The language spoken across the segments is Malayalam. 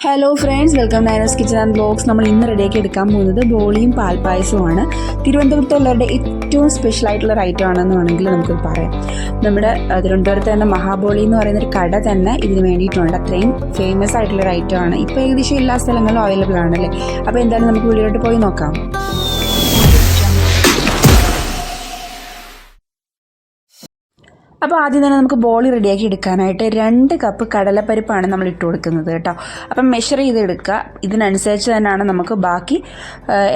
Hello friends, welcome Nainas kitchen and blogs. നമ്മൾ ഇന്ന് റെഡിയാക്കി എടുക്കാൻ പോകുന്നത് ബോളിയും പാൽപ്പായസവുമാണ്. തിരുവനന്തപുരത്തുള്ളവരുടെ ഏറ്റവും സ്പെഷ്യൽ ആയിട്ടുള്ള ഒരു ഐറ്റം ആണെന്ന് വേണമെങ്കിൽ നമുക്ക് പറയാം. നമ്മുടെ തിരുവനന്തപുരത്ത് തന്നെ മഹാബോളി എന്ന് പറയുന്നൊരു കട തന്നെ ഇതിന് വേണ്ടിയിട്ടുണ്ട്. അത്രയും ഫേമസ് ആയിട്ടുള്ളൊരു ഐറ്റം ആണ്. ഇപ്പോൾ ഏകദേശം എല്ലാ സ്ഥലങ്ങളിലും അവൈലബിൾ ആണല്ലേ. അപ്പോൾ എന്തായാലും നമുക്ക് വീഡിയോട്ട് പോയി നോക്കാം. അപ്പോൾ ആദ്യം തന്നെ നമുക്ക് ബോളി റെഡിയാക്കി എടുക്കാനായിട്ട് 2 കപ്പ് കടലപ്പരിപ്പാണ് നമ്മൾ ഇട്ട് കൊടുക്കുന്നത് കേട്ടോ. അപ്പം മെഷർ ചെയ്ത് എടുക്കുക. ഇതിനനുസരിച്ച് തന്നെയാണ് നമുക്ക് ബാക്കി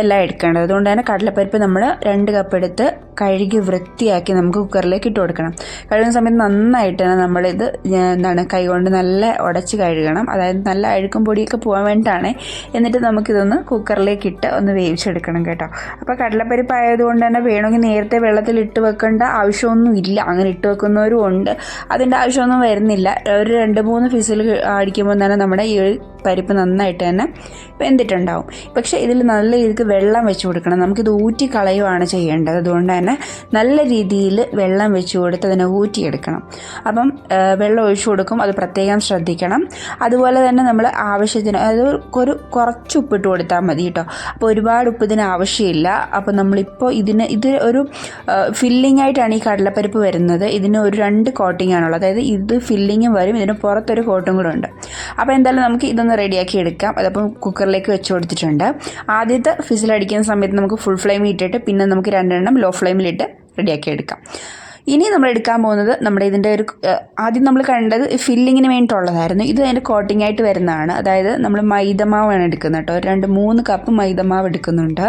എല്ലാം എടുക്കേണ്ടത്. അതുകൊണ്ട് തന്നെ കടലപ്പരിപ്പ് നമ്മൾ 2 കപ്പ് എടുത്ത് കഴുകി വൃത്തിയാക്കി നമുക്ക് കുക്കറിലേക്ക് ഇട്ട് കൊടുക്കണം. കഴുകുന്ന സമയത്ത് നന്നായിട്ട് തന്നെ നമ്മളിത് കൈകൊണ്ട് നല്ല ഉടച്ച് കഴുകണം. അതായത് നല്ല അഴുക്കും പൊടിയൊക്കെ പോകാൻ വേണ്ടിയിട്ടാണ്. എന്നിട്ട് നമുക്കിതൊന്ന് കുക്കറിലേക്ക് ഇട്ട് ഒന്ന് വേവിച്ചെടുക്കണം കേട്ടോ. അപ്പോൾ കടലപ്പരിപ്പ് ആയതുകൊണ്ട് തന്നെ വേണമെങ്കിൽ നേരത്തെ വെള്ളത്തിൽ ഇട്ട് വെക്കേണ്ട ആവശ്യമൊന്നും ഇല്ല. അങ്ങനെ ഇട്ട് വെക്കുന്നവരും ഉണ്ട്, അതിൻ്റെ ആവശ്യമൊന്നും വരുന്നില്ല. ഒരു 2-3 ഫിസിൽ അടിക്കുമ്പോൾ തന്നെ നമ്മുടെ ഈ പരിപ്പ് നന്നായിട്ട് തന്നെ വെന്തിട്ടുണ്ടാവും. പക്ഷേ ഇതിൽ നല്ല രീതിക്ക് വെള്ളം വെച്ച് കൊടുക്കണം. നമുക്കിത് ഊറ്റി കളയുകയാണ് ചെയ്യേണ്ടത്. അതുകൊണ്ട് തന്നെ നല്ല രീതിയിൽ വെള്ളം വെച്ച് കൊടുത്ത് അതിനെ ഊറ്റിയെടുക്കണം. അപ്പം വെള്ളം ഒഴിച്ചു കൊടുക്കും, അത് പ്രത്യേകം ശ്രദ്ധിക്കണം. അതുപോലെ തന്നെ നമ്മൾ ആവശ്യത്തിന്, അതായത് കുറച്ച് ഉപ്പിട്ട് കൊടുത്താൽ മതി കേട്ടോ. അപ്പോൾ ഒരുപാട് ഉപ്പ് ഇതിന് ആവശ്യമില്ല. അപ്പോൾ നമ്മളിപ്പോൾ ഇത് ഒരു ഫില്ലിംഗ് ആയിട്ടാണ് ഈ കടലപ്പരിപ്പ് വരുന്നത്. ഇതിന് ഒരു 2 കോട്ടിംഗ് ആണുള്ളത്. അതായത് ഇത് ഫില്ലിങ്ങും വരും, ഇതിന് പുറത്തൊരു കോട്ടും കൂടെ ഉണ്ട്. അപ്പോൾ എന്തായാലും നമുക്ക് ഇതൊന്ന് റെഡിയാക്കി എടുക്കാം. അതപ്പം കുക്കറിലേക്ക് വെച്ച് കൊടുത്തിട്ടുണ്ട്. ആദ്യത്തെ ഫിസിലടിക്കുന്ന സമയത്ത് നമുക്ക് ഫുൾ ഫ്ലെയിമിൽ ഇട്ടിട്ട് പിന്നെ നമുക്ക് 2 ലോ ഫ്ലെയിമിലിട്ട് റെഡിയാക്കി എടുക്കാം. ഇനി നമ്മൾ എടുക്കാൻ പോകുന്നത് നമ്മുടെ ഇതിൻ്റെ ഒരു ആദ്യം നമ്മൾ കണ്ടത് ഫില്ലിങ്ങിന് വേണ്ടിയിട്ടുള്ളതായിരുന്നു. ഇത് അതിൻ്റെ കോട്ടിംഗ് ആയിട്ട് വരുന്നതാണ്. അതായത് നമ്മൾ മൈദമാവാണ് എടുക്കുന്നത് കേട്ടോ. 2-3 കപ്പ് മൈദമാവ് എടുക്കുന്നുണ്ട്.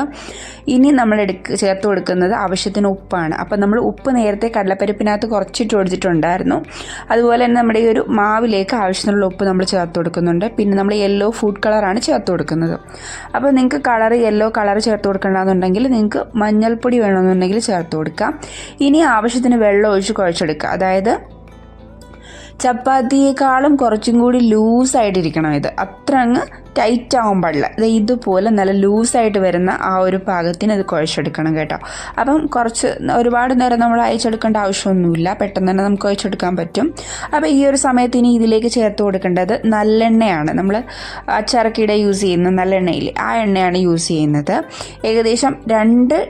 ഇനി നമ്മൾ ചേർത്ത് കൊടുക്കുന്നത് ആവശ്യത്തിന് ഉപ്പാണ്. അപ്പോൾ നമ്മൾ ഉപ്പ് നേരത്തെ കടലപ്പരിപ്പിനകത്ത് കുറച്ചിട്ട് കൊടുത്തിട്ടുണ്ടായിരുന്നു. അതുപോലെ തന്നെ നമ്മുടെ ഈ ഒരു മാവിലേക്ക് ആവശ്യത്തിനുള്ള ഉപ്പ് നമ്മൾ ചേർത്ത് കൊടുക്കുന്നുണ്ട്. പിന്നെ നമ്മൾ യെല്ലോ ഫുഡ് കളറാണ് ചേർത്ത് കൊടുക്കുന്നത്. അപ്പോൾ നിങ്ങൾക്ക് യെല്ലോ കളർ ചേർത്ത് കൊടുക്കണമെന്നുണ്ടെങ്കിൽ നിങ്ങൾക്ക് മഞ്ഞൾപ്പൊടി വേണമെന്നുണ്ടെങ്കിൽ ചേർത്ത് കൊടുക്കാം. ഇനി ആവശ്യത്തിന് വെള്ളം ഒഴിച്ച് കുഴച്ചെടുക്കുക. അതായത് ചപ്പാത്തിയേക്കാളും കുറച്ചും കൂടി ലൂസായിട്ടിരിക്കണം. ഇത് അത്ര അങ്ങ് ടൈറ്റ് ആവാൻ പാടില്ല. ഇതുപോലെ നല്ല ലൂസായിട്ട് വരുന്ന ആ ഒരു പാകത്തിന് ഇത് കുഴച്ചെടുക്കണം കേട്ടോ. അപ്പം ഒരുപാട് നേരം നമ്മൾ അയച്ചെടുക്കേണ്ട ആവശ്യമൊന്നുമില്ല. പെട്ടെന്ന് തന്നെ നമുക്ക് അയച്ചെടുക്കാൻ പറ്റും. അപ്പോൾ ഈ ഒരു സമയത്ത് ഇനി ഇതിലേക്ക് ചേർത്ത് കൊടുക്കേണ്ടത് നല്ലെണ്ണയാണ്. നമ്മൾ അച്ചാറൊക്കെ യൂസ് ചെയ്യുന്ന നല്ലെണ്ണയിൽ ആ എണ്ണയാണ് യൂസ് ചെയ്യുന്നത്. ഏകദേശം 2-3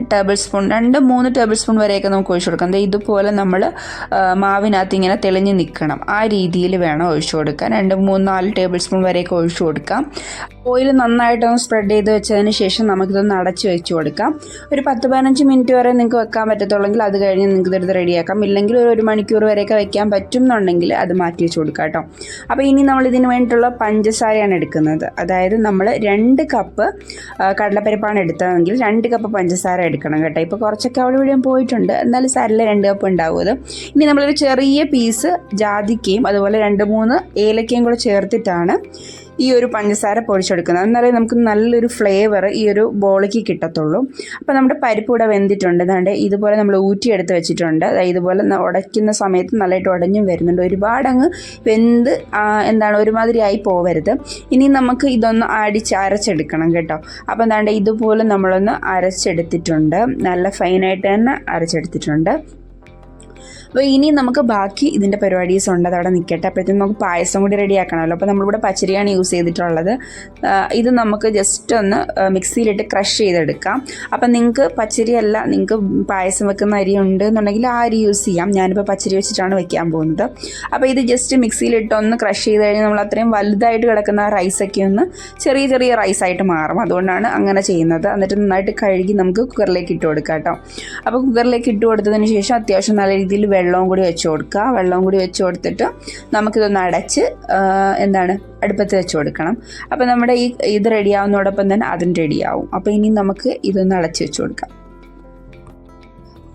ടേബിൾ സ്പൂൺ വരെയൊക്കെ നമുക്ക് ഒഴിച്ചു കൊടുക്കാം. ഇതുപോലെ നമ്മൾ മാവിനകത്ത് ഇങ്ങനെ തെളിഞ്ഞ് നിൽക്കണം. ആ രീതിയിൽ വേണം ഒഴിച്ചു കൊടുക്കാൻ. 2-3-4 ടേബിൾ സ്പൂൺ വരെയൊക്കെ ഒഴിച്ചു കൊടുക്കാം. ഓയിൽ നന്നായിട്ടൊന്ന് സ്പ്രെഡ് ചെയ്ത് വെച്ചതിന് ശേഷം നമുക്കിതൊന്ന് അടച്ച് വെച്ച് കൊടുക്കാം. ഒരു 10-15 മിനിറ്റ് വരെ നിങ്ങൾക്ക് വെക്കാൻ പറ്റത്തുള്ളെങ്കിൽ അത് കഴിഞ്ഞ് നിങ്ങൾക്ക് ഇതെടുത്ത് റെഡിയാക്കാം. ഇല്ലെങ്കിൽ ഒരു 1 മണിക്കൂർ വരെയൊക്കെ വെക്കാൻ പറ്റുന്നുണ്ടെങ്കിൽ അത് മാറ്റി വെച്ച് കൊടുക്കാം കേട്ടോ. അപ്പോൾ ഇനി നമ്മൾ ഇതിന് വേണ്ടിയിട്ടുള്ള പഞ്ചസാരയാണ് എടുക്കുന്നത്. അതായത് നമ്മൾ 2 കപ്പ് കടലപ്പരിപ്പാണ് എടുത്തതെങ്കിൽ 2 കപ്പ് പഞ്ചസാര എടുക്കണം കേട്ടോ. ഇപ്പോൾ കുറച്ചൊക്കെ അവിടെ ഇവിടെ പോയിട്ടുണ്ട്, എന്നാലും സാരില്ല 2 കപ്പ് ഉണ്ടാവും. ഇനി നമ്മളൊരു ചെറിയ പീസ് ജാതിക്കയും അതുപോലെ 2-3 ഏലക്കയും കൂടെ ചേർത്തിട്ടാണ് ഈ ഒരു പഞ്ചസാര പൊടിച്ചെടുക്കുന്നത്. എന്നാലേ നമുക്ക് നല്ലൊരു ഫ്ലേവർ ഈ ഒരു ബോളിക്ക് കിട്ടത്തുള്ളൂ. അപ്പോൾ നമ്മുടെ പരിപ്പ് ഇവിടെ വെന്തിട്ടുണ്ട്. അതാണ്ട് ഇതുപോലെ നമ്മൾ ഊറ്റിയെടുത്ത് വെച്ചിട്ടുണ്ട്. ഇതുപോലെ ഉടയ്ക്കുന്ന സമയത്ത് നല്ലതായിട്ട് ഉടഞ്ഞും വരുന്നുണ്ട്. ഒരുപാട് അങ്ങ് വെന്ത് ഒരുമാതിരി ആയി പോവരുത്. ഇനി നമുക്ക് ഇതൊന്ന് അരച്ചെടുക്കണം കേട്ടോ. അപ്പോൾ എന്താണ്ട് ഇതുപോലെ നമ്മളൊന്ന് അരച്ചെടുത്തിട്ടുണ്ട്. നല്ല ഫൈനായിട്ട് തന്നെ അരച്ചെടുത്തിട്ടുണ്ട്. അപ്പോൾ ഇനി നമുക്ക് ബാക്കി ഇതിൻ്റെ പരിപാടീസ് ഉണ്ട്, അതവിടെ നിൽക്കട്ടെ. അപ്പോഴത്തേക്കും നമുക്ക് പായസം കൂടി റെഡിയാക്കണമല്ലോ. അപ്പോൾ നമ്മളിവിടെ പച്ചരിയാണ് യൂസ് ചെയ്തിട്ടുള്ളത്. ഇത് നമുക്ക് ജസ്റ്റ് ഒന്ന് മിക്സിയിലിട്ട് ക്രഷ് ചെയ്തെടുക്കാം. അപ്പം നിങ്ങൾക്ക് പച്ചരിയല്ല, നിങ്ങൾക്ക് പായസം വെക്കുന്ന അരി ഉണ്ട് എന്നുണ്ടെങ്കിൽ ആ അരി യൂസ് ചെയ്യാം. ഞാനിപ്പോൾ പച്ചരി വെച്ചിട്ടാണ് വെക്കാൻ പോകുന്നത്. അപ്പോൾ ഇത് ജസ്റ്റ് മിക്സിയിലിട്ട് ഒന്ന് ക്രഷ് ചെയ്ത് കഴിഞ്ഞാൽ നമ്മൾ അത്രയും വലുതായിട്ട് കിടക്കുന്ന റൈസൊക്കെ ഒന്ന് ചെറിയ ചെറിയ റൈസായിട്ട് മാറും. അതുകൊണ്ടാണ് അങ്ങനെ ചെയ്യുന്നത്. എന്നിട്ട് നന്നായിട്ട് കഴുകി നമുക്ക് കുക്കറിലേക്ക് ഇട്ട് കൊടുക്കാം കേട്ടോ. അപ്പോൾ കുക്കറിലേക്ക് ഇട്ട് കൊടുത്തതിന് ശേഷം അത്യാവശ്യം നല്ല രീതിയിൽ വെള്ളവും കൂടി വെച്ച് കൊടുക്കുക. വെള്ളവും കൂടി വെച്ച് കൊടുത്തിട്ട് നമുക്കിതൊന്ന് അടച്ച് അടുപ്പത്ത് വെച്ച് കൊടുക്കണം. അപ്പോൾ നമ്മുടെ ഇത് റെഡിയാവുന്നതോടൊപ്പം തന്നെ അതും റെഡിയാവും. അപ്പോൾ ഇനി നമുക്ക് ഇതൊന്ന് അടച്ച് വെച്ച് കൊടുക്കാം.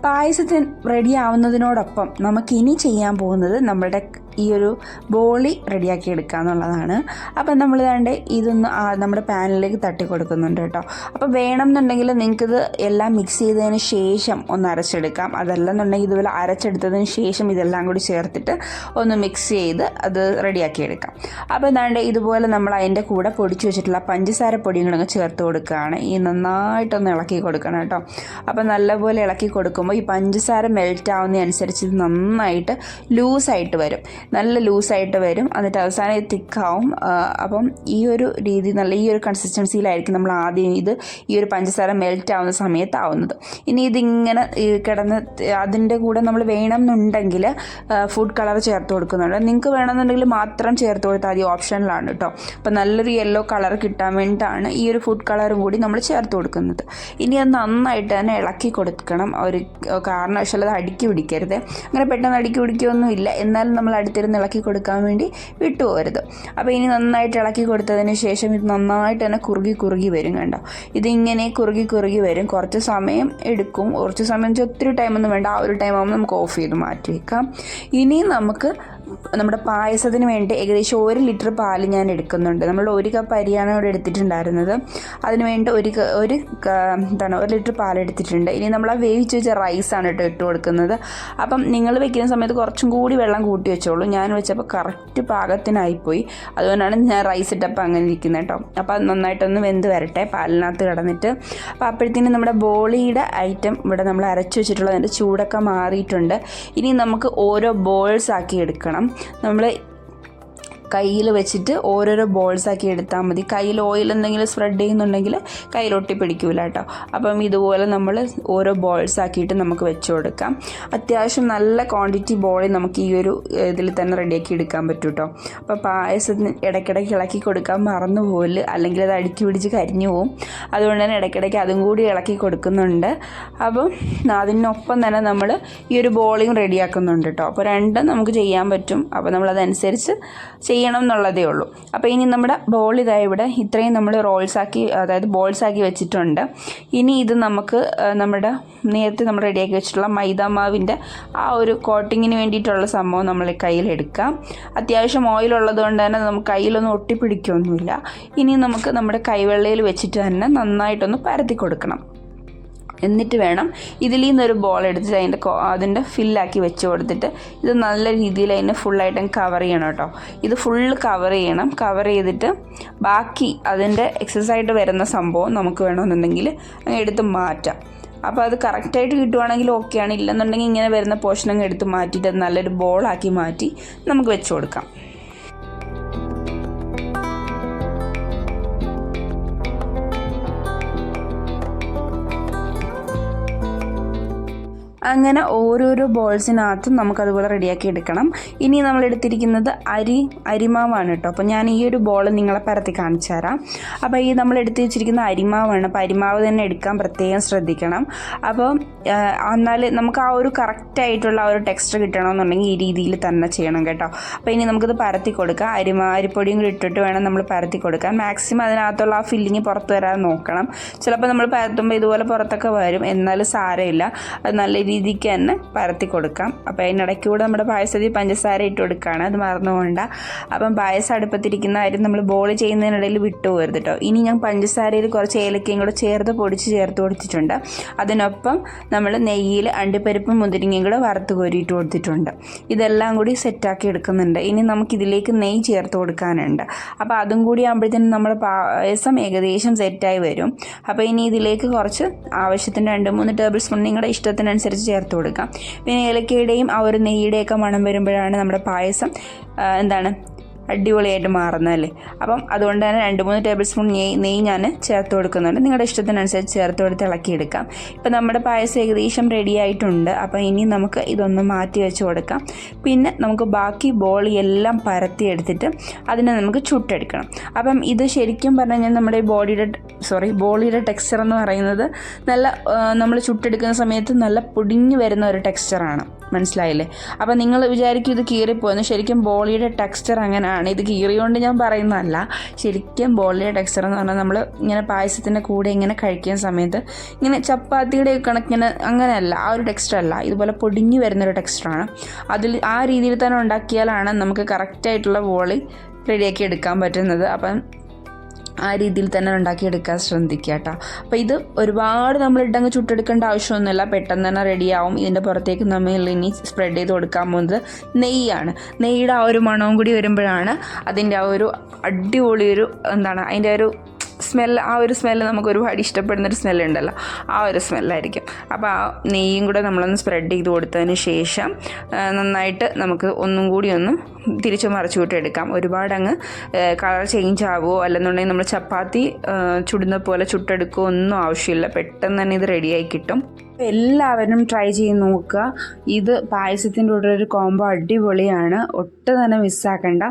പായസത്തിന് റെഡി ആവുന്നതിനോടൊപ്പം നമുക്കിനി ചെയ്യാൻ പോകുന്നത് നമ്മളുടെ ഈ ഒരു ബോളി റെഡിയാക്കി എടുക്കുക എന്നുള്ളതാണ്. അപ്പം നമ്മൾ ഇതൊന്ന് നമ്മുടെ പാനിലേക്ക് തട്ടി കൊടുക്കുന്നുണ്ട് കേട്ടോ. അപ്പോൾ വേണമെന്നുണ്ടെങ്കിൽ നിങ്ങൾക്കിത് എല്ലാം മിക്സ് ചെയ്തതിന് ശേഷം ഒന്ന് അരച്ചെടുക്കാം. അതല്ലെന്നുണ്ടെങ്കിൽ ഇതുപോലെ അരച്ചെടുത്തതിന് ശേഷം ഇതെല്ലാം കൂടി ചേർത്തിട്ട് ഒന്ന് മിക്സ് ചെയ്ത് അത് റെഡിയാക്കി എടുക്കാം. അപ്പോൾ ഇതുപോലെ നമ്മൾ അതിൻ്റെ കൂടെ പൊടിച്ച് വെച്ചിട്ടുള്ള പഞ്ചസാര പൊടിയും കൂടെ ചേർത്ത് കൊടുക്കുകയാണ്. ഈ നന്നായിട്ടൊന്ന് ഇളക്കി കൊടുക്കണം കേട്ടോ. അപ്പോൾ നല്ലപോലെ ഇളക്കി കൊടുക്കുമ്പോൾ ഈ പഞ്ചസാര മെൽറ്റ് ആവുന്നതനുസരിച്ച് ഇത് നന്നായിട്ട് ലൂസായിട്ട് വരും. നല്ല ലൂസായിട്ട് വരും. എന്നിട്ട് അവസാനം ഇത് തിക്കാവും. അപ്പം ഈ ഒരു രീതി ഈ ഒരു കൺസിസ്റ്റൻസിയിലായിരിക്കും നമ്മൾ ആദ്യം ഈ ഒരു പഞ്ചസാര മെൽറ്റ് ആവുന്ന സമയത്താവുന്നത്. ഇനി ഇതിങ്ങനെ കിടന്ന് അതിൻ്റെ കൂടെ നമ്മൾ വേണമെന്നുണ്ടെങ്കിൽ ഫുഡ് കളർ ചേർത്ത് കൊടുക്കുന്നുണ്ട്. നിങ്ങൾക്ക് വേണമെന്നുണ്ടെങ്കിൽ മാത്രം ചേർത്ത് കൊടുത്താൽ മതി, ഓപ്ഷനിലാണ് കേട്ടോ. അപ്പോൾ നല്ലൊരു യെല്ലോ കളർ കിട്ടാൻ വേണ്ടിയിട്ടാണ് ഈ ഒരു ഫുഡ് കളറും കൂടി നമ്മൾ ചേർത്ത് കൊടുക്കുന്നത്. ഇനി അത് നന്നായിട്ട് തന്നെ ഇളക്കി കൊടുക്കണം. ഒരു കാരണവശാലും അത് അടുക്കി പിടിക്കരുത്. അങ്ങനെ പെട്ടെന്ന് അടുക്കി പിടിക്കുകയൊന്നുമില്ല, എന്നാലും നമ്മൾ അടുത്തിരുന്ന് ഇളക്കി കൊടുക്കാൻ വേണ്ടി വിട്ടുപോകരുത്. അപ്പോൾ ഇനി നന്നായിട്ട് ഇളക്കി കൊടുത്തതിന് ശേഷം ഇത് നന്നായിട്ട് തന്നെ കുറുകി വരും. കണ്ടോ, ഇതിങ്ങനെ കുറുകി വരും. കുറച്ച് സമയം എടുക്കും. കുറച്ച് സമയം ഒത്തിരി ടൈമൊന്നും വേണ്ട. ആ ഒരു ടൈം ആകുമ്പോൾ നമുക്ക് ഓഫ് ചെയ്ത് മാറ്റി വെക്കാം. ഇനി നമുക്ക് നമ്മുടെ പായസത്തിന് വേണ്ടി ഏകദേശം 1 ലിറ്റർ പാൽ ഞാൻ എടുക്കുന്നുണ്ട്. നമ്മൾ 1 കപ്പ് അരിയാണ് ഇവിടെ എടുത്തിട്ടുണ്ടായിരുന്നത്. അതിന് വേണ്ടി 1 ലിറ്റർ പാൽ എടുത്തിട്ടുണ്ട്. ഇനി നമ്മൾ ആ വേവിച്ച് വെച്ച റൈസാണ് കേട്ടോ ഇട്ട് കൊടുക്കുന്നത്. അപ്പം നിങ്ങൾ വെക്കുന്ന സമയത്ത് കുറച്ചും കൂടി വെള്ളം കൂട്ടി വെച്ചോളൂ. ഞാൻ വെച്ചപ്പോൾ കറക്റ്റ് പാകത്തിനായിപ്പോയി. അതുകൊണ്ടാണ് ഞാൻ റൈസ് ഇട്ടപ്പോൾ അങ്ങനെ ഇരിക്കുന്നത് കേട്ടോ. അപ്പോൾ അത് നന്നായിട്ടൊന്ന് വെന്ത് വരട്ടെ പാലിനകത്ത് കിടന്നിട്ട്. അപ്പോൾ അപ്പോഴത്തേനും നമ്മുടെ ബോളിയുടെ ഐറ്റം ഇവിടെ നമ്മൾ അരച്ച് വെച്ചിട്ടുള്ളതിൻ്റെ ചൂടൊക്കെ മാറിയിട്ടുണ്ട്. ഇനി നമുക്ക് ഓരോ ബോൾസ് ആക്കി എടുക്കണം. നമ്മൾ കയ്യിൽ വെച്ചിട്ട് ഓരോരോ ബോൾസാക്കി എടുത്താൽ മതി. കയ്യിൽ ഓയിൽ എന്തെങ്കിലും സ്പ്രെഡ് ചെയ്യുന്നുണ്ടെങ്കിൽ കയ്യിലൊട്ടി പിടിക്കില്ല കേട്ടോ. അപ്പം ഇതുപോലെ നമ്മൾ ഓരോ ബോൾസാക്കിയിട്ട് നമുക്ക് വെച്ച് കൊടുക്കാം. അത്യാവശ്യം നല്ല ക്വാണ്ടിറ്റി ബോളി നമുക്ക് ഈ ഒരു ഇതിൽ തന്നെ റെഡിയാക്കി എടുക്കാൻ പറ്റും കേട്ടോ. അപ്പോൾ പായസത്തിന് ഇടയ്ക്കിടയ്ക്ക് ഇളക്കി കൊടുക്കാൻ മറന്നു പോകില്ല, അല്ലെങ്കിൽ അത് അടുക്കി പിടിച്ച് കരിഞ്ഞു പോവും. അതുകൊണ്ട് തന്നെ ഇടയ്ക്കിടയ്ക്ക് അതും കൂടി ഇളക്കി കൊടുക്കുന്നുണ്ട്. അപ്പം അതിനൊപ്പം തന്നെ നമ്മൾ ഈ ഒരു ബോളിയും റെഡിയാക്കുന്നുണ്ട് കേട്ടോ. അപ്പോൾ രണ്ടും നമുക്ക് ചെയ്യാൻ പറ്റും. അപ്പോൾ നമ്മളതനുസരിച്ച് ചെയ്യണം എന്നുള്ളതേ ഉള്ളൂ. അപ്പോൾ ഇനി നമ്മുടെ ബോൾ ഇതായി ഇവിടെ ഇത്രയും നമ്മൾ ബോൾസാക്കി വെച്ചിട്ടുണ്ട്. ഇനി ഇത് നമുക്ക് നമ്മുടെ നേരത്തെ നമ്മൾ റെഡിയാക്കി വെച്ചിട്ടുള്ള മൈദ മാവിൻ്റെ ആ ഒരു കോട്ടിങ്ങിന് വേണ്ടിയിട്ടുള്ള സംഭവം നമ്മൾ കയ്യിലെടുക്കാം. അത്യാവശ്യം ഓയിലുള്ളത് കൊണ്ട് തന്നെ നമുക്ക് കയ്യിലൊന്നും ഒട്ടിപ്പിടിക്കുകയൊന്നുമില്ല. ഇനി നമുക്ക് നമ്മുടെ കൈവെള്ളയിൽ വെച്ചിട്ട് തന്നെ നന്നായിട്ടൊന്ന് പരത്തി കൊടുക്കണം. എന്നിട്ട് വേണം ഇതിൽ നിന്നൊരു ബോൾ എടുത്തിട്ട് അതിൻ്റെ ഫില്ലാക്കി വെച്ച് കൊടുത്തിട്ട് ഇത് നല്ല രീതിയിൽ അതിനെ ഫുള്ളായിട്ട് കവർ ചെയ്യണം കേട്ടോ. ഇത് ഫുള്ള് കവർ ചെയ്യണം. കവർ ചെയ്തിട്ട് ബാക്കി അതിൻ്റെ എക്സസൈസായിട്ട് വരുന്ന സംഭവം നമുക്ക് വേണമെന്നുണ്ടെങ്കിൽ അങ്ങ് എടുത്ത് മാറ്റാം. അപ്പോൾ അത് കറക്റ്റായിട്ട് കിട്ടുവാണെങ്കിൽ ഓക്കെയാണ്. ഇല്ലെന്നുണ്ടെങ്കിൽ ഇങ്ങനെ വരുന്ന പോർഷൻ അങ്ങ് എടുത്ത് മാറ്റിയിട്ട് അത് നല്ലൊരു ബോളാക്കി മാറ്റി നമുക്ക് വെച്ച് കൊടുക്കാം. അങ്ങനെ ഓരോരോ ബോൾസിനകത്തും നമുക്കതുപോലെ റെഡിയാക്കി എടുക്കണം. ഇനി നമ്മൾ എടുത്തിരിക്കുന്നത് അരിമാവാണ് കേട്ടോ. അപ്പോൾ ഞാൻ ഈ ഒരു ബോൾ നിങ്ങളെ പരത്തി കാണിച്ചു തരാം. അപ്പോൾ ഈ നമ്മൾ എടുത്ത് വെച്ചിരിക്കുന്ന അരിമാവാണ്. അപ്പോൾ അരിമാവ് തന്നെ എടുക്കാൻ പ്രത്യേകം ശ്രദ്ധിക്കണം. അപ്പോൾ എന്നാൽ നമുക്ക് ആ ഒരു കറക്റ്റായിട്ടുള്ള ആ ഒരു ടെക്സ്ചർ കിട്ടണമെന്നുണ്ടെങ്കിൽ ഈ രീതിയിൽ തന്നെ ചെയ്യണം കേട്ടോ. അപ്പോൾ ഇനി നമുക്കിത് പരത്തി കൊടുക്കാം. അരിപ്പൊടിയും കൂടി ഇട്ടിട്ട് വേണം നമ്മൾ പരത്തി കൊടുക്കാൻ. മാക്സിമം അതിനകത്തുള്ള ആ ഫില്ലിങ് പുറത്ത് വരാൻ നോക്കണം. ചിലപ്പോൾ നമ്മൾ പരത്തുമ്പോൾ ഇതുപോലെ പുറത്തൊക്കെ വരും, എന്നാലും സാരമില്ല. അത് നല്ല രീതിക്ക് തന്നെ പരത്തി കൊടുക്കാം. അപ്പോൾ അതിനിടയ്ക്ക് കൂടെ നമ്മുടെ പായസത്തിൽ പഞ്ചസാര ഇട്ട് കൊടുക്കുകയാണ്, അത് മറന്നു പോകണ്ട. അപ്പം പായസം അടുപ്പത്തിരിക്കുന്ന കാര്യം നമ്മൾ ബോൾ ചെയ്യുന്നതിനിടയിൽ വിട്ടുപോകരുത് കേട്ടോ. ഇനി ഞാൻ പഞ്ചസാരയിൽ കുറച്ച് ഏലക്കയും കൂടെ ചേർത്ത് കൊടുത്തിട്ടുണ്ട്. അതിനൊപ്പം നമ്മൾ നെയ്യിൽ അണ്ടിപ്പരിപ്പും മുന്തിരിങ്ങയും കൂടെ വറുത്ത് കോരിയിട്ട് കൊടുത്തിട്ടുണ്ട്. ഇതെല്ലാം കൂടി സെറ്റാക്കി എടുക്കുന്നുണ്ട്. ഇനി നമുക്കിതിലേക്ക് നെയ്യ് ചേർത്ത് കൊടുക്കാനുണ്ട്. അപ്പോൾ അതും കൂടി ആകുമ്പോഴത്തേനും നമ്മുടെ പായസം ഏകദേശം സെറ്റായി വരും. അപ്പോൾ ഇനി ഇതിലേക്ക് കുറച്ച് ആവശ്യത്തിന് 2-3 ടേബിൾ സ്പൂൺ നിങ്ങളുടെ ഇഷ്ടത്തിനനുസരിച്ച് ചേർത്ത് കൊടുക്കാം. പിന്നെ ഏലക്കയുടെയും ആ ഒരു നെയ്യുടെയൊക്കെ മണം വരുമ്പോഴാണ് നമ്മുടെ പായസം അടിപൊളിയായിട്ട് മാറുന്നതല്ലേ. അപ്പം അതുകൊണ്ട് തന്നെ 2-3 ടേബിൾ സ്പൂൺ നെയ്യ് ഞാൻ ചേർത്ത് കൊടുക്കുന്നുണ്ട്. നിങ്ങളുടെ ഇഷ്ടത്തിനനുസരിച്ച് ചേർത്ത് കൊടുത്ത് ഇളക്കിയെടുക്കാം. ഇപ്പം നമ്മുടെ പായസം ഏകദേശം റെഡി ആയിട്ടുണ്ട്. അപ്പം ഇനി നമുക്ക് ഇതൊന്ന് മാറ്റി വെച്ച് കൊടുക്കാം. പിന്നെ നമുക്ക് ബാക്കി ബോൾ എല്ലാം പരത്തി എടുത്തിട്ട് അതിനെ നമുക്ക് ചുട്ടെടുക്കണം. അപ്പം ഇത് ശരിക്കും പറഞ്ഞു കഴിഞ്ഞാൽ നമ്മുടെ ബോളിയുടെ ടെക്സ്ചർ എന്ന് പറയുന്നത് നല്ല നമ്മൾ ചുട്ടെടുക്കുന്ന സമയത്ത് നല്ല പൊടിഞ്ഞു വരുന്ന ഒരു ടെക്സ്ചറാണ്. മനസ്സിലായില്ലേ? അപ്പം നിങ്ങൾ വിചാരിക്കും ഇത് കീറിപ്പോയെന്ന്. ശരിക്കും ബോളിയുടെ ടെക്സ്ചർ അങ്ങനെയാണ്. ഇത് കീറിയോണ്ട് ഞാൻ പറയുന്നതല്ല. ശരിക്കും ബോളിയുടെ ടെക്സ്ചർ എന്ന് പറഞ്ഞാൽ നമ്മൾ ഇങ്ങനെ പായസത്തിൻ്റെ കൂടെ ഇങ്ങനെ കഴിക്കുന്ന സമയത്ത് ഇങ്ങനെ ചപ്പാത്തിയുടെ കണക്കിന് അങ്ങനെയല്ല, ആ ഒരു ടെക്സ്ചർ അല്ല. ഇതുപോലെ പൊടിഞ്ഞു വരുന്നൊരു ടെക്സ്ചറാണ്. ആ രീതിയിൽ തന്നെ ഉണ്ടാക്കിയാലാണ് നമുക്ക് കറക്റ്റായിട്ടുള്ള ബോളി റെഡിയാക്കി എടുക്കാൻ പറ്റുന്നത്. അപ്പം ആ രീതിയിൽ തന്നെ ഉണ്ടാക്കിയെടുക്കാൻ ശ്രദ്ധിക്കുക കേട്ടോ. അപ്പോൾ ഇത് ഒരുപാട് നമ്മൾ ഇട്ടങ്ങ് ചുട്ടെടുക്കേണ്ട ആവശ്യമൊന്നുമില്ല, പെട്ടെന്ന് തന്നെ റെഡിയാവും. ഇതിൻ്റെ പുറത്തേക്ക് നമ്മൾ ഇനി സ്പ്രെഡ് ചെയ്ത് കൊടുക്കാൻ പോകുന്നത് നെയ്യാണ്. നെയ്യുടെ ആ ഒരു മണവും കൂടി വരുമ്പോഴാണ് അതിൻ്റെ ആ ഒരു അടിപൊളി അതിൻ്റെ ഒരു സ്മെല്ല്, ആ ഒരു സ്മെല്ല് നമുക്ക് ഒരുപാട് ഇഷ്ടപ്പെടുന്നൊരു സ്മെല്ലുണ്ടല്ലോ, ആ ഒരു സ്മെല്ലായിരിക്കും. അപ്പോൾ ആ നെയ്യും കൂടെ നമ്മളൊന്ന് സ്പ്രെഡ് ചെയ്ത് കൊടുത്തതിന് ശേഷം നന്നായിട്ട് നമുക്ക് ഒന്നും കൂടി ഒന്ന് തിരിച്ചു മറിച്ചു വിട്ടെടുക്കാം. ഒരുപാട് അങ്ങ് കളർ ചേഞ്ച് ആവുമോ അല്ലെന്നുണ്ടെങ്കിൽ നമ്മൾ ചപ്പാത്തി ചുടുന്ന പോലെ ചുട്ടെടുക്കുകയോ ഒന്നും ആവശ്യമില്ല. പെട്ടെന്ന് തന്നെ ഇത് റെഡിയായി കിട്ടും. എല്ലാവരും ട്രൈ ചെയ്ത് നോക്കുക. ഇത് പായസത്തിൻ്റെ കൂടെ ഒരു കോംബോ അടിപൊളിയാണ്, ഒട്ടും തന്നെ മിസ്സാക്കണ്ട.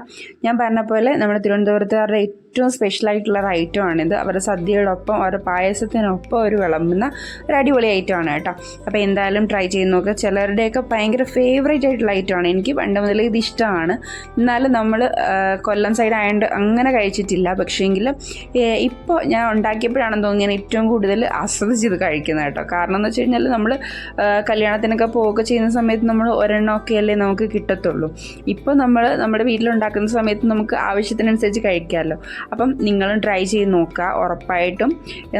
ഞാൻ പറഞ്ഞ പോലെ നമ്മുടെ തിരുവനന്തപുരത്തുകാരുടെ ഏറ്റവും സ്പെഷ്യലായിട്ടുള്ള ഒരു ഐറ്റമാണിത്. അവരുടെ സദ്യയോടൊപ്പം അവരുടെ പായസത്തിനൊപ്പം ഒരു വിളമ്പുന്ന ഒരു അടിപൊളി ഐറ്റമാണ് കേട്ടോ. അപ്പോൾ എന്തായാലും ട്രൈ ചെയ്ത് നോക്കുക. ചിലരുടെയൊക്കെ ഭയങ്കര ഫേവറേറ്റ് ആയിട്ടുള്ള ഐറ്റമാണ്. എനിക്ക് പണ്ട് മുതലേ ഇത് ഇഷ്ടമാണ്. എന്നാലും നമ്മൾ കൊല്ലം സൈഡ് ആയതുകൊണ്ട് അങ്ങനെ കഴിച്ചിട്ടില്ല. പക്ഷേങ്കിലും ഇപ്പോൾ ഞാൻ ഉണ്ടാക്കിയപ്പോഴാണെന്ന് തോന്നുന്നു ഞാൻ ഏറ്റവും കൂടുതൽ ആസ്വദിച്ചത് കഴിക്കുന്നത് കേട്ടോ. കാരണം എന്ന് വെച്ച് കഴിഞ്ഞാൽ നമ്മൾ കല്യാണത്തിനൊക്കെ പോവുക ചെയ്യുന്ന സമയത്ത് നമ്മൾ ഒരെണ്ണമൊക്കെ അല്ലേ നമുക്ക് കിട്ടത്തുള്ളൂ. ഇപ്പോൾ നമ്മൾ നമ്മുടെ വീട്ടിലുണ്ടാക്കുന്ന സമയത്ത് നമുക്ക് ആവശ്യത്തിനനുസരിച്ച് കഴിക്കാമല്ലോ. അപ്പം നിങ്ങളും ട്രൈ ചെയ്ത് നോക്കുക, ഉറപ്പായിട്ടും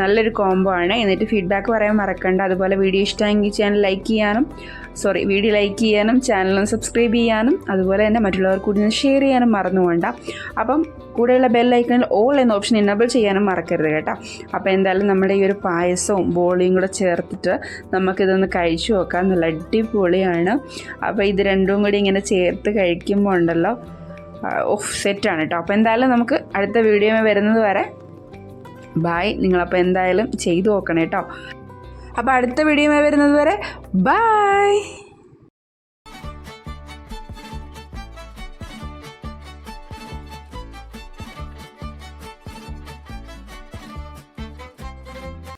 നല്ലൊരു കോംബോ ആണ്. എന്നിട്ട് ഫീഡ്ബാക്ക് പറയാൻ മറക്കണ്ട. അതുപോലെ വീഡിയോ ഇഷ്ടമെങ്കിൽ വീഡിയോ ലൈക്ക് ചെയ്യാനും ചാനലൊന്ന് സബ്സ്ക്രൈബ് ചെയ്യാനും അതുപോലെ തന്നെ മറ്റുള്ളവർ കൂടി ഒന്ന് ഷെയർ ചെയ്യാനും മറന്നുകൊണ്ട. അപ്പം കൂടെയുള്ള ബെൽ ഐക്കണിൽ ഓൾ എന്ന ഓപ്ഷൻ എനേബിൾ ചെയ്യാനും മറക്കരുത് കേട്ടോ. അപ്പോൾ എന്തായാലും നമ്മുടെ ഈ ഒരു പായസവും ബോളിയും കൂടെ ചേർത്തിട്ട് നമുക്കിതൊന്ന് കഴിച്ചു നോക്കാം. നല്ല അടിപൊളിയാണ്. അപ്പോൾ ഇത് രണ്ടും കൂടി ഇങ്ങനെ ചേർത്ത് കഴിക്കുമ്പോൾ ഉണ്ടല്ലോ, സെറ്റാണ് കേട്ടോ. അപ്പോൾ എന്തായാലും നമുക്ക് അടുത്ത വീഡിയോ വരുന്നത് വരെ ബായ്. നിങ്ങളപ്പോൾ എന്തായാലും ചെയ്തു നോക്കണം കേട്ടോ. അപ്പോൾ അടുത്ത വീഡിയോ വരുന്നത് വരെ ബായ്.